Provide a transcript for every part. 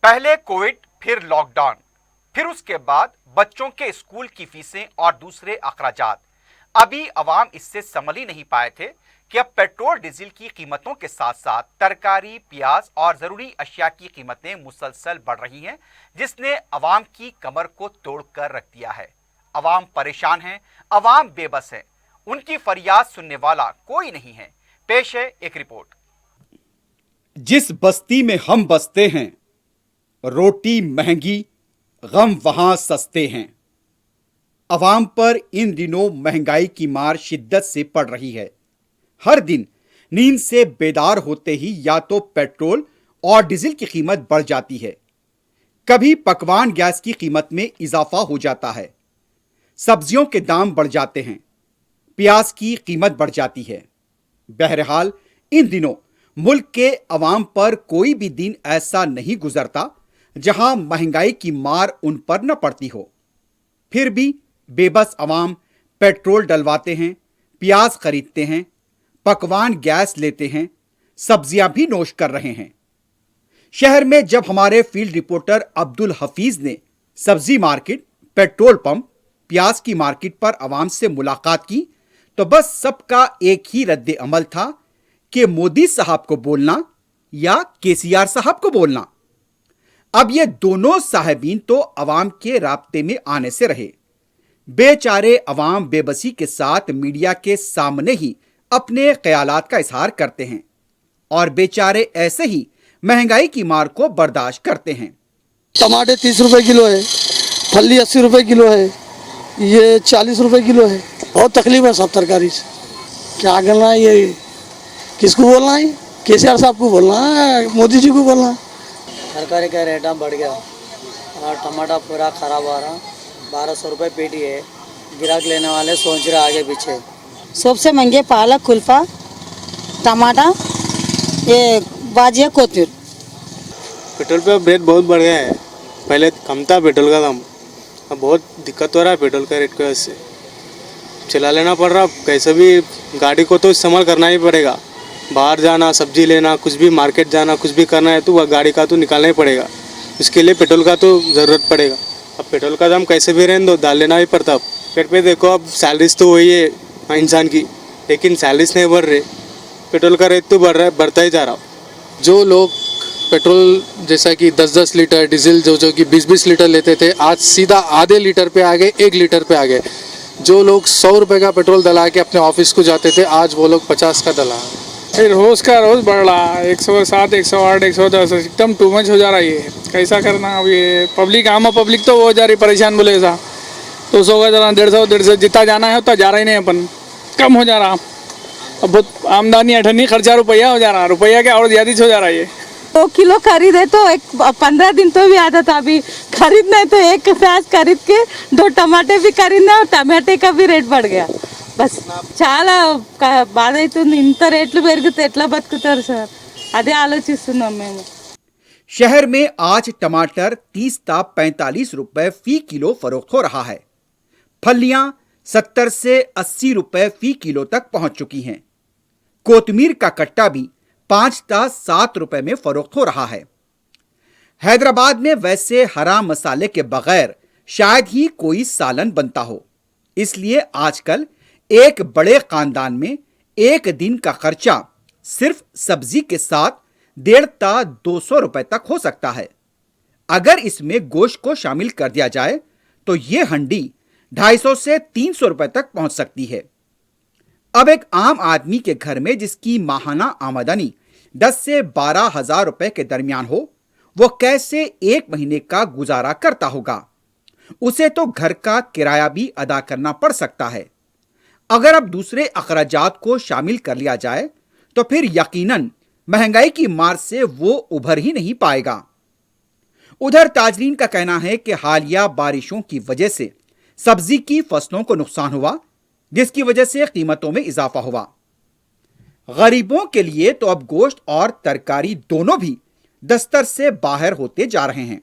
पहले कोविड, फिर लॉकडाउन, फिर उसके बाद बच्चों के स्कूल की फीसें और दूसरे अखराजात। अभी अवाम इससे संभल ही नहीं पाए थे कि अब पेट्रोल डीजल की कीमतों के साथ साथ तरकारी, प्याज और जरूरी अशिया की कीमतें मुसलसल बढ़ रही हैं, जिसने अवाम की कमर को तोड़कर रख दिया है। अवाम परेशान है, अवाम बेबस है, उनकी फरियाद सुनने वाला कोई नहीं है। पेश है एक रिपोर्ट। जिस बस्ती में हम बसते हैं, रोटी महंगी, गम वहां सस्ते हैं। अवाम पर इन दिनों महंगाई की मार शिद्दत से पड़ रही है। हर दिन नींद से बेदार होते ही या तो पेट्रोल और डीजल की कीमत बढ़ जाती है, कभी पकवान गैस की कीमत में इजाफा हो जाता है, सब्जियों के दाम बढ़ जाते हैं, प्याज की कीमत बढ़ जाती है। बहरहाल इन दिनों मुल्क के अवाम पर कोई भी दिन ऐसा नहीं गुजरता जहां महंगाई की मार उन पर न पड़ती हो। फिर भी बेबस अवाम पेट्रोल डलवाते हैं, प्याज खरीदते हैं, पकवान गैस लेते हैं, सब्जियां भी नोश कर रहे हैं। शहर में जब हमारे फील्ड रिपोर्टर अब्दुल हफीज ने सब्जी मार्केट, पेट्रोल पंप, प्याज की मार्केट पर अवाम से मुलाकात की तो बस सबका एक ही रद्द अमल था कि मोदी साहब को बोलना या केसीआर साहब को बोलना। अब ये दोनों साहिबीन तो अवाम के राब्ते में आने से रहे। बेचारे अवाम बेबसी के साथ मीडिया के सामने ही अपने ख्यालात का इजहार करते हैं और बेचारे ऐसे ही महंगाई की मार को बर्दाश्त करते हैं। टमाटर 30 रुपए किलो है, फली 80 रुपए किलो है, ये 40 रुपए किलो है। बहुत तकलीफ है सब तरकारी से। क्या करना है, ये किसको बोलना है? केसीआर साहब को बोलना है, मोदी जी को बोलना है। तरकारी का रेट बढ़ गया और टमाटर पूरा ख़राब आ रहा। 1200 रुपये पेटी है। गिराक लेने वाले सोच रहे आगे पीछे। सबसे महंगे पालक, कुल्फा, टमाटर, ये बाजिया, कोथिर। पेट्रोल पे रेट बहुत बढ़ गया है। पहले कम था पेट्रोल का दाम, अब बहुत दिक्कत हो रहा है पेट्रोल का रेट की वजह से। चला लेना पड़ रहा, कैसे भी गाड़ी को तो इस्तेमाल करना ही पड़ेगा। बाहर जाना, सब्जी लेना, कुछ भी मार्केट जाना, कुछ भी करना है तो वह गाड़ी का तो निकालना ही पड़ेगा। उसके लिए पेट्रोल का तो ज़रूरत पड़ेगा। अब पेट्रोल का दाम कैसे भी रहने दो, डाल लेना ही पड़ता। पेट पे देखो, अब सैलरीज तो वही है इंसान की, लेकिन सैलरीज नहीं बढ़ रहे, पेट्रोल का रेट तो बढ़ता ही जा रहा। जो लोग पेट्रोल जैसा कि 10-10 लीटर, डीजल जो कि 20-20 लीटर लेते थे, आज सीधा आधे लीटर पे आ गए, 1 लीटर पे आ गए। जो लोग 100 रुपये का पेट्रोल डला के अपने ऑफिस को जाते थे, आज वो लोग 50 का डला। रोज़ का रोज़ बढ़ रहा, 107, 108, 110, एकदम टू मच हो जा रहा है। ये कैसा करना अब? ये पब्लिक, आम पब्लिक तो हो जा रही परेशान। बोले ऐसा 200 का चला, 150 जितना जाना है उतना जा रहा ही नहीं, अपन कम हो जा रहा। अब बहुत आमदनी अठन्नी, खर्चा रुपया हो जा रहा, रुपया क्या और ज़्यादा हो जा रहा है। ये 2 किलो खरीदे तो 15 दिन तो भी आता था। अभी खरीदना तो 1 प्याज खरीद के 2 टमाटे भी खरीदना और टमाटे का भी रेट बढ़ गया। బస్ చాలా బాధ అవుతుంది. ఇంత రేట్లు పెరిగితే ఎట్లా బతుకుతారు సార్? అదే ఆలోచిస్తున్నాం మేము. शहर में आज टमाटर 30 ता 45 रुपए फी किलो फरोख्त हो रहा है। फलियां 70 से 80 रुपए फी किलो तक पहुंच चुकी हैं। कोतमीर का कट्टा भी 5 ता 7 रुपए में फरोख्त हो रहा है। हैदराबाद में वैसे हरा मसाले के बगैर शायद ही कोई सालन बनता हो, इसलिए आजकल एक बड़े खानदान में एक दिन का खर्चा सिर्फ सब्जी के साथ 150 ता 200 रुपए तक हो सकता है। अगर इसमें गोश्त को शामिल कर दिया जाए तो यह हंडी 250 से 300 रुपए तक पहुंच सकती है। अब एक आम आदमी के घर में जिसकी माहाना आमदनी 10 से 12 हजार रुपए के दरमियान हो, वो कैसे 1 महीने का गुजारा करता होगा? उसे तो घर का किराया भी अदा करना पड़ सकता है। अगर अब दूसरे अखराजात को शामिल कर लिया जाए तो फिर यकीनन महंगाई की मार से वो उभर ही नहीं पाएगा। उधर ताजरीन का कहना है कि हालिया बारिशों की वजह से सब्जी की फसलों को नुकसान हुआ, जिसकी वजह से कीमतों में इजाफा हुआ। गरीबों के लिए तो अब गोश्त और तरकारी दोनों भी दस्तर से बाहर होते जा रहे हैं।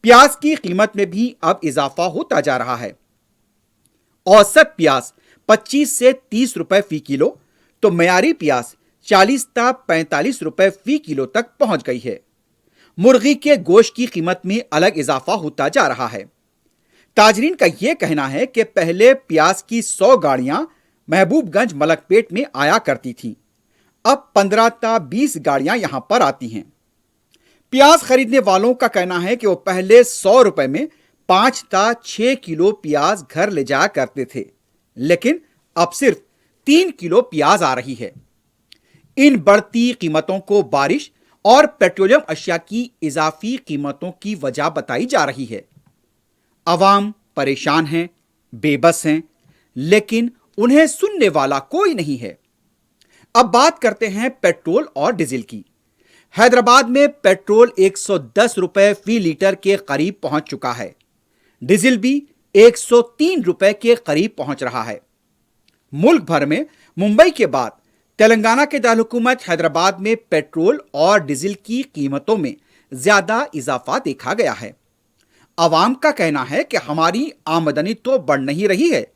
प्याज की कीमत में भी अब इजाफा होता जा रहा है। औसत प्याज 25 से 30 रुपए फी किलो तो मयारी प्याज 40 ता 45 रुपए फी किलो तक पहुंच गई है। मुर्गी के गोश्त की कीमत में अलग इजाफा होता जा रहा है। ताजरीन का यह कहना है कि पहले प्याज की 100 गाड़ियां महबूबगंज मलकपेट में आया करती थीं, अब 15 ता 20 गाड़ियां यहां पर आती हैं। प्याज खरीदने वालों का कहना है कि वो पहले 100 रुपए में 5 ता 6 किलो प्याज घर ले जाया करते थे, लेकिन अब सिर्फ 3 किलो प्याज आ रही है। इन बढ़ती कीमतों को बारिश और पेट्रोलियम अशिया की इजाफी कीमतों की वजह बताई जा रही है। अवाम परेशान हैं, बेबस हैं, लेकिन उन्हें सुनने वाला कोई नहीं है। अब बात करते हैं पेट्रोल और डीजल की। हैदराबाद में पेट्रोल 110 रुपए फी लीटर के करीब पहुंच चुका है। डीजल भी 103 रुपए के करीब पहुंच रहा है। मुल्क भर में मुंबई के बाद तेलंगाना के दारकूमत हैदराबाद में पेट्रोल और डीजल की कीमतों में ज्यादा इजाफा देखा गया है। अवाम का कहना है कि हमारी आमदनी तो बढ़ नहीं रही है,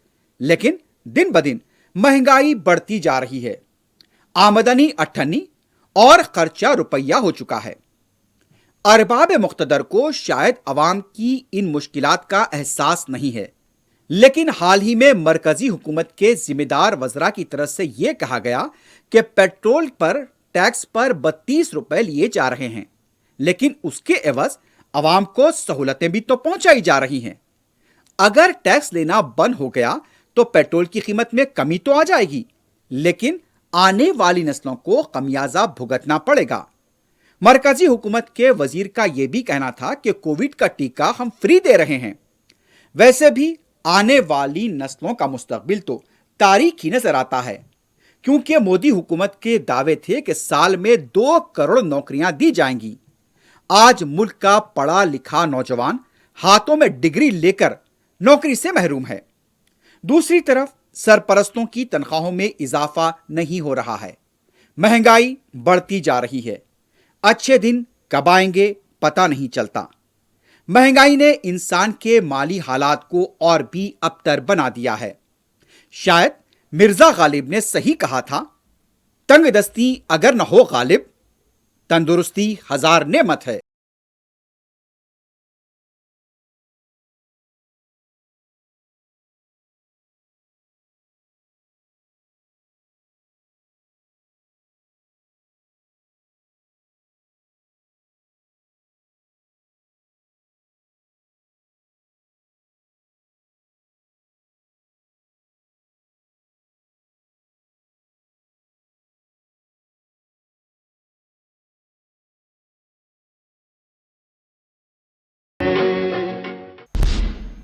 लेकिन दिन ब दिन महंगाई बढ़ती जा रही है। आमदनी अठन्नी और खर्चा रुपया हो चुका है। अरबाब मुख्तदर को शायद अवाम की इन मुश्किलात का एहसास नहीं है, लेकिन हाल ही में मरकजी हुकूमत के जिम्मेदार वज़रा की तरफ से यह कहा गया कि पेट्रोल पर टैक्स पर 32 रुपए लिए जा रहे हैं, लेकिन उसके एवज अवाम को सहूलतें भी तो पहुंचाई जा रही हैं। अगर टैक्स लेना बंद हो गया तो पेट्रोल की कीमत में कमी तो आ जाएगी, लेकिन आने वाली नस्लों को खमियाजा भुगतना पड़ेगा। मरकजी हुकूमत के वजीर का यह भी कहना था कि कोविड का टीका हम फ्री दे रहे हैं। वैसे भी आने वाली नस्लों का मुस्तकबिल तो तारीखी नजर आता है, क्योंकि मोदी हुकूमत के दावे थे कि साल में 2 करोड़ नौकरियां दी जाएंगी। आज मुल्क का पढ़ा लिखा नौजवान हाथों में डिग्री लेकर नौकरी से महरूम है। दूसरी तरफ सरपरस्तों की तनख्वाहों में इजाफा नहीं हो रहा है। महंगाई बढ़ती जा रही है। अच्छे दिन कब आएंगे पता नहीं चलता। महंगाई ने इंसान के माली हालात को और भी अबतर बना दिया है। शायद मिर्जा गालिब ने सही कहा था, तंगदस्ती अगर न हो गालिब, तंदुरुस्ती हजार नेमत है।